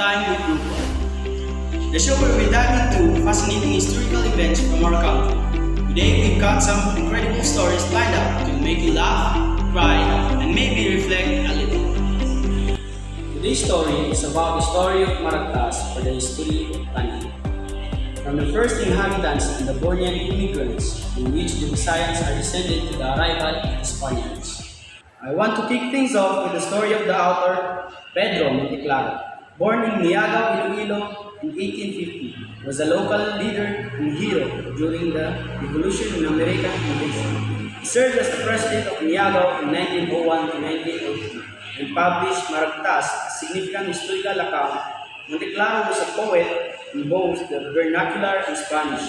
Time with Grupo, the show where we dive into fascinating historical events from our country. Today we've got some incredible stories lined up to make you laugh, cry, and maybe reflect a little. Today's story is about the story of Maragtas or the history of Tani. From the first inhabitants and the Bornean immigrants, in which the Visayans are descended to the arrival of the Spaniards. I want to kick things off with the story of the author, Pedro Monteclaro. Born in Niagaw, Iloilo in 1850, was a local leader and hero during the Revolution in American invasion. He served as the president of Niagaw in 1901 to 1903 and published Maragtas, a significant historical account. Monteclaro was a poet in both the vernacular and Spanish.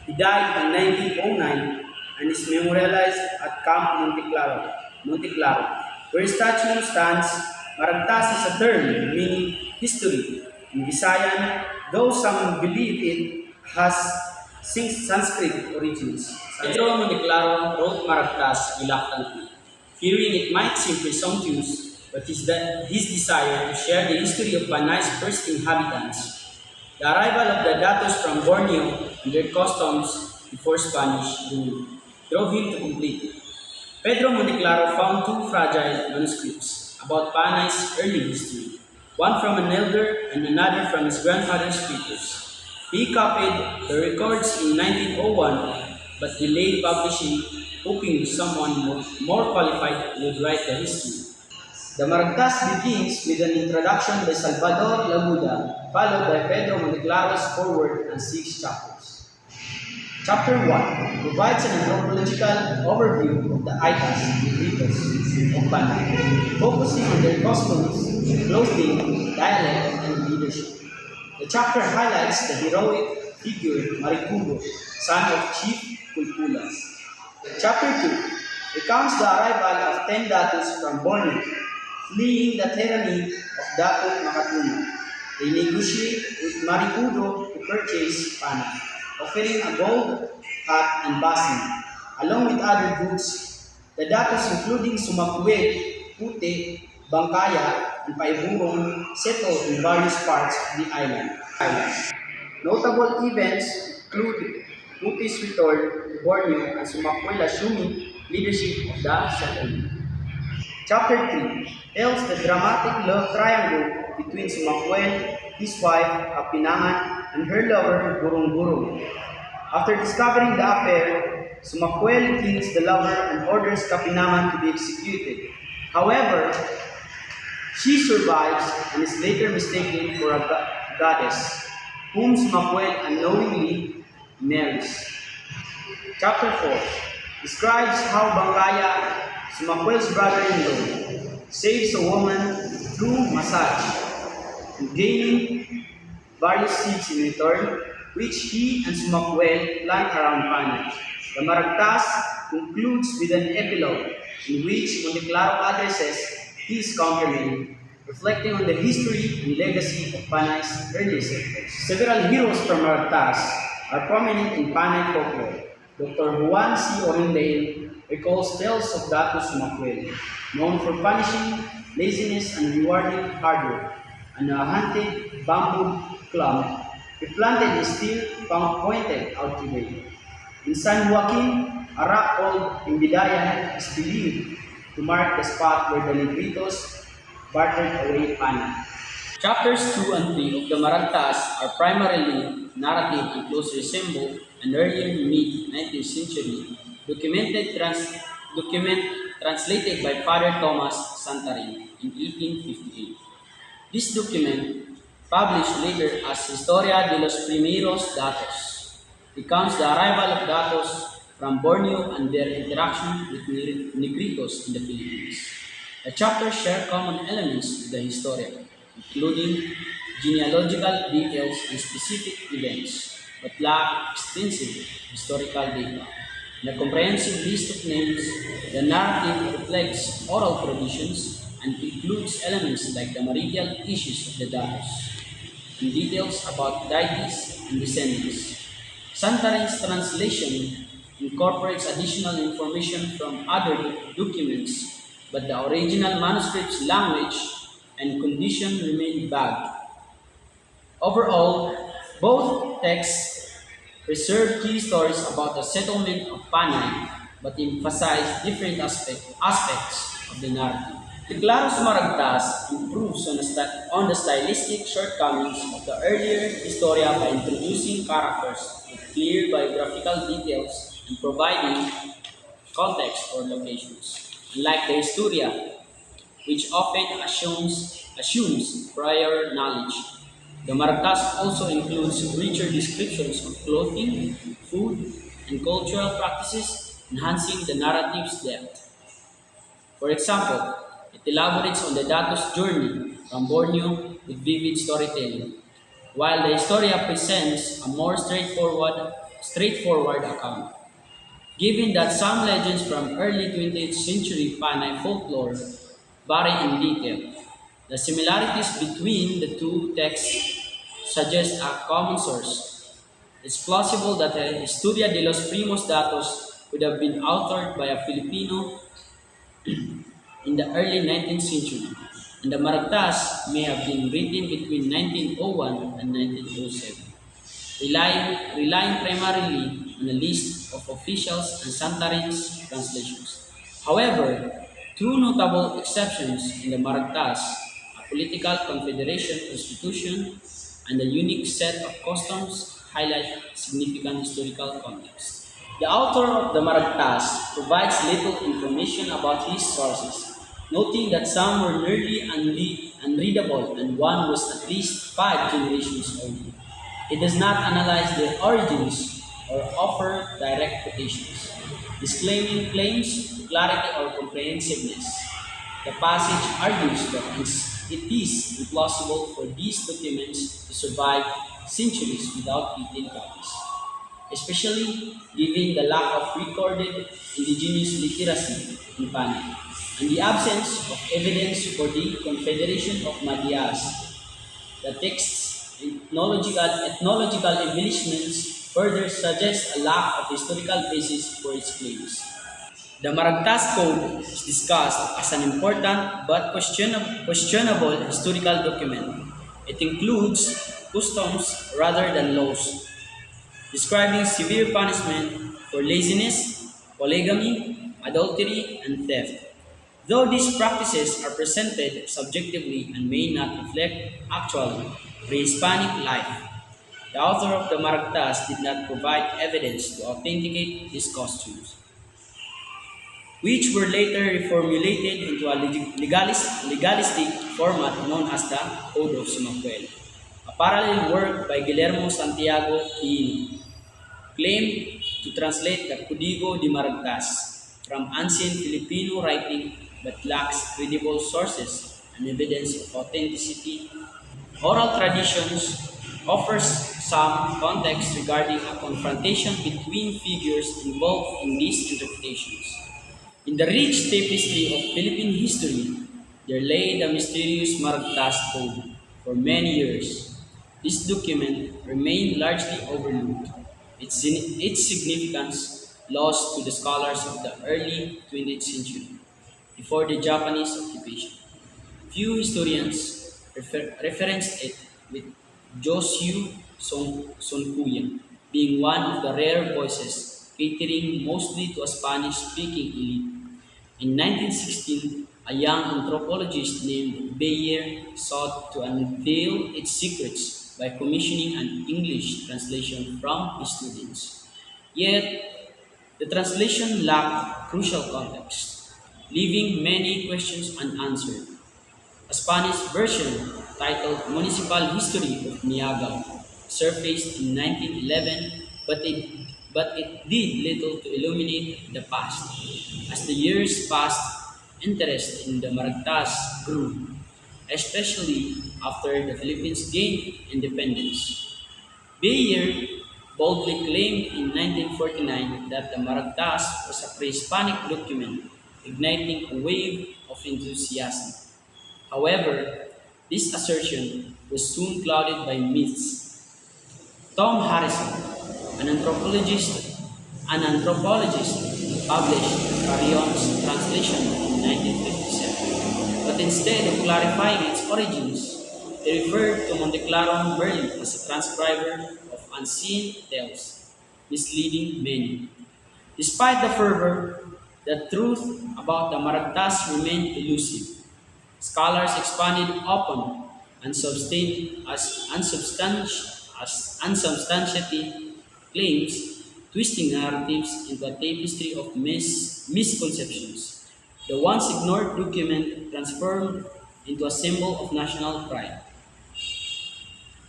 He died in 1909 and is memorialized at Camp Monteclaro, where his statue stands. Maragtas is a term meaning history in Visayan, though some believe it has Sanskrit origins. Pedro Monteclaro wrote Maragtas reluctantly, fearing it might seem presumptuous, but his desire to share the history of Panay's first inhabitants, the arrival of the Datos from Borneo and their customs before Spanish rule, drove him to complete it. Pedro Monteclaro found two fragile manuscripts about Panay's early history, one from an elder and another from his grandfather's papers. He copied the records in 1901 but delayed publishing, hoping someone more qualified would write the history. The Maragtas begins with an introduction by Salvador Laguda, followed by Pedro Monteclaro's foreword and 6 chapters. Chapter 1 provides an anthropological overview of the Aitas and Ritos of Panay, focusing on their customs, clothing, dialect, and leadership. The chapter highlights the heroic figure Maricudo, son of Chief Pulpulas. Chapter 2 recounts the arrival of 10 Datos from Borneo, fleeing the tyranny of Dato Makatuna. They negotiate with Maricudo to purchase Panay, offering a gold hat and basin, along with other goods. The Datos, including Sumakwed, Pute, Bangkaya, and Paiburong, settled in various parts of the island. Notable events include Pute's return to Borneo and Sumakwed assuming leadership of the settlement. Chapter 3 tells the dramatic love triangle between Sumakwed, his wife, Kapinangan, and her lover, Gurung. After discovering the affair, Sumakwel kills the lover and orders Kapinangan to be executed. However, she survives and is later mistaken for a goddess, whom Sumakwel unknowingly marries. Chapter 4 describes how Bangkaya, Sumakwel's brother-in-law, saves a woman through massage, gaining various seeds in return, which he and Sumakwel plant around Panay. The Maragtas concludes with an epilogue in which Monteclaro addresses his countrymen, reflecting on the history and legacy of Panay's early settlers. Several heroes from Maragtas are prominent in Panay folklore. Dr. Juan C. Orendale recalls tales of Dato Sumakwel, known for punishing laziness and rewarding hard work, and a hunted bamboo clump replanted is still pointed out today. In San Joaquin, a rock called Imbidayan is believed to mark the spot where the Negritos bartered away Panay. Chapters 2 and 3 of the Maragtas are primarily narrative and closely resemble an earlier mid-19th century document translated by Father Thomas Santarin in 1858. This document, published later as Historia de los Primeros Datos, recounts the arrival of Datos from Borneo and their interaction with Negritos in the Philippines. The chapters share common elements with the historian, including genealogical details and specific events, but lack extensive historical data. In a comprehensive list of names, the narrative reflects oral traditions and includes elements like the marital issues of the Datos and details about deities and descendants. Santarin's translation incorporates additional information from other documents, but the original manuscript's language and condition remain vague. Overall, both texts preserve key stories about the settlement of Panay but emphasize different aspects of the narrative. The Claros Maragtas improves on the stylistic shortcomings of the earlier Historia by introducing characters with clear biographical details and providing context for locations. Unlike the Historia, which often assumes prior knowledge, the Maragtas also includes richer descriptions of clothing, food, and cultural practices, enhancing the narrative's depth. For example, it elaborates on the Datos' journey from Borneo with vivid storytelling, while the Historia presents a more straightforward account. Given that some legends from early 20th century Panay folklore vary in detail, the similarities between the two texts suggest a common source. It's plausible that the Historia de los Primos Datos could have been authored by a Filipino in the early 19th century, and the Maragtas may have been written between 1901 and 1907, relying primarily on a list of officials and Santarin's translations. However, two notable exceptions in the Maragtas, a political confederation constitution and a unique set of customs, highlight significant historical context. The author of the Maragtas provides little information about his sources, noting that some were nearly unreadable and one was at least 5 generations old. It does not analyze their origins or offer direct quotations, disclaiming claims to clarity or comprehensiveness. The passage argues that it is impossible for these documents to survive centuries without written copies, especially given the lack of recorded indigenous literacy in Panay and the absence of evidence for the Confederation of Madhyas. The text's ethnological embellishments further suggest a lack of historical basis for its claims. The Maragtas Code is discussed as an important but questionable historical document. It includes customs rather than laws, describing severe punishment for laziness, polygamy, adultery, and theft. Though these practices are presented subjectively and may not reflect actual pre-Hispanic life, the author of the Maragtas did not provide evidence to authenticate these costumes, which were later reformulated into a legalistic format known as the Code of Sumacuel. A parallel work by Guillermo Santiago Quino claimed to translate the Código de Maragtas from ancient Filipino writing but lacks credible sources and evidence of authenticity. Oral traditions offers some context regarding a confrontation between figures involved in these interpretations. In the rich tapestry of Philippine history, there lay the mysterious Maragtas Code. For many years, this document remained largely overlooked, its significance lost to the scholars of the early 20th century, before the Japanese occupation. Few historians referenced it, with Josue Sonkuya being one of the rare voices catering mostly to a Spanish-speaking elite. In 1916, a young anthropologist named Bayer sought to unveil its secrets by commissioning an English translation from his students. Yet, the translation lacked crucial context, leaving many questions unanswered. A Spanish version titled Municipal History of Niagara surfaced in 1911, but it did little to illuminate the past. As the years passed, interest in the Maragtas grew, especially after the Philippines gained independence. Bayer boldly claimed in 1949 that the Maragtas was a pre-Hispanic document, igniting a wave of enthusiasm. However, this assertion was soon clouded by myths. Tom Harrison, an anthropologist, published Carrion's translation in 1957. But instead of clarifying its origins, He referred to Monteclaro merely as a transcriber of unseen tales, misleading many. Despite the fervor, the truth about the Maragtas remained elusive. Scholars expanded upon unsubstantiated claims, twisting narratives into a tapestry of misconceptions. The once ignored document transformed into a symbol of national pride.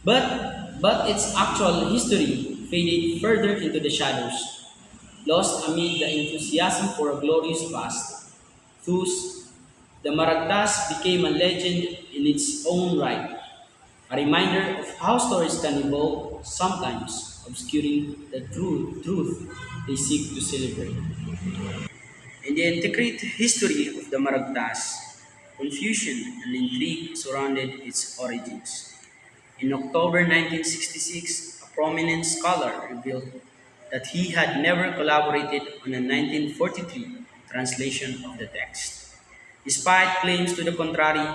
But its actual history faded further into the shadows, lost amid the enthusiasm for a glorious past. Thus, the Maragtas became a legend in its own right, a reminder of how stories can evolve, sometimes obscuring the truth they seek to celebrate. In the intricate history of the Maragtas, confusion and intrigue surrounded its origins. In October 1966, a prominent scholar revealed that he had never collaborated on a 1943 translation of the text. Despite claims to the contrary,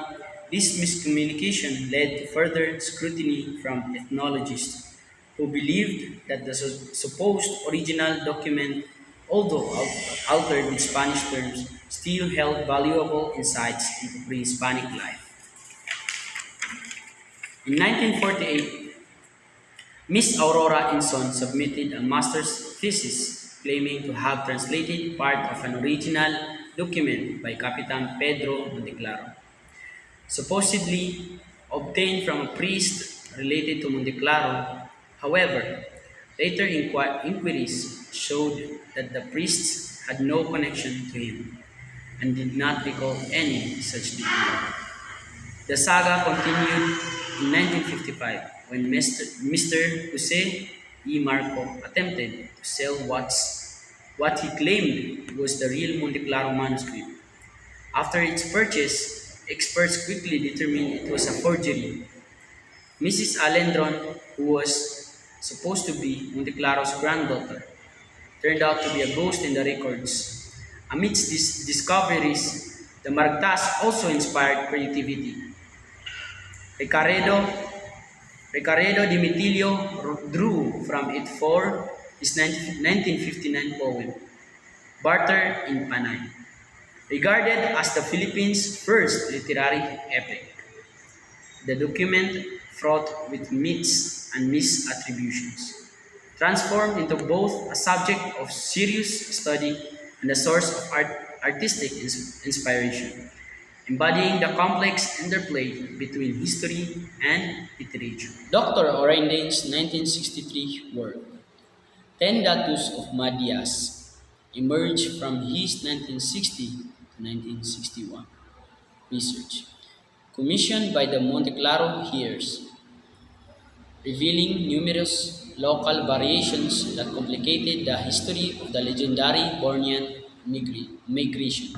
this miscommunication led to further scrutiny from ethnologists who believed that the supposed original document, although altered with Spanish terms, still held valuable insights into pre-Hispanic life. In 1948, Miss Aurora Inson submitted a master's thesis claiming to have translated part of an original document by Capitan Pedro Monteclaro, supposedly obtained from a priest related to Monteclaro. However, later inquiries showed that the priests had no connection to him and did not recall any such detail. The saga continued in 1955 when Mr. Jose E. Marco attempted to sell what he claimed was the real Monte Claro manuscript. After its purchase, experts quickly determined it was a forgery. Mrs. Alendron, who was supposed to be Monte Claro's granddaughter, turned out to be a ghost in the records. Amidst these discoveries, the Maragtas also inspired creativity. Ricaredo, Ricaredo Dimitilio drew from it for his 1959 poem, Barter in Panay, regarded as the Philippines' first literary epic. The document, fraught with myths and misattributions, transformed into both a subject of serious study and a source of artistic inspiration, embodying the complex interplay between history and literature. Dr. Orendain's 1963 work, Ten Datus of Madias, emerged from his 1960 to 1961 research, commissioned by the Monte Claro Heirs, revealing numerous local variations that complicated the history of the legendary Bornean migration.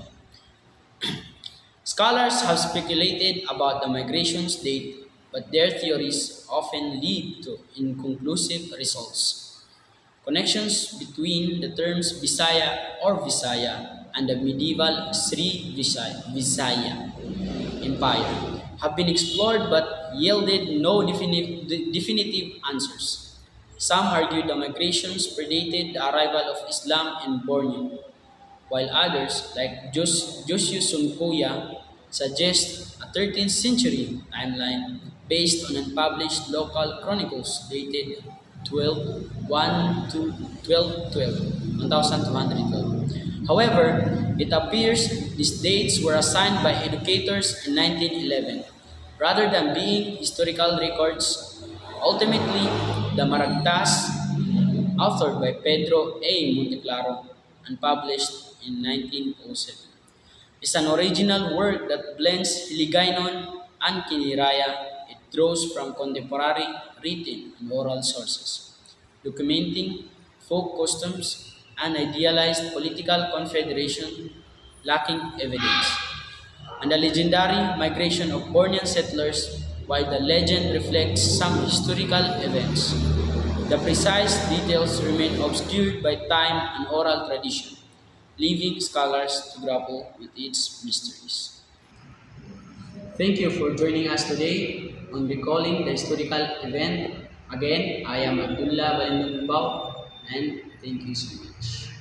Scholars have speculated about the migration's date, but their theories often lead to inconclusive results. Connections between the terms Bisaya or Visaya and the medieval Sri Visaya Empire have been explored but yielded no definitive answers. Some argue the migrations predated the arrival of Islam in Borneo, while others, like Josius Sunkoya, suggest a 13th century timeline based on unpublished local chronicles dated 12 to 1212. However, it appears these dates were assigned by educators in 1911 rather than being historical records. Ultimately, the Maragtas, authored by Pedro A. Monteclaro and published in 1907, is an original work that blends Hiligaynon and Kiniraya. It draws from contemporary written and oral sources, documenting folk customs and idealized political confederation lacking evidence, and the legendary migration of Bornean settlers, while the legend reflects some historical events. The precise details remain obscured by time and oral tradition, leaving scholars to grapple with its mysteries. Thank you for joining us today on recalling the historical event. Again, I am Abdullah Balindong, and thank you so much.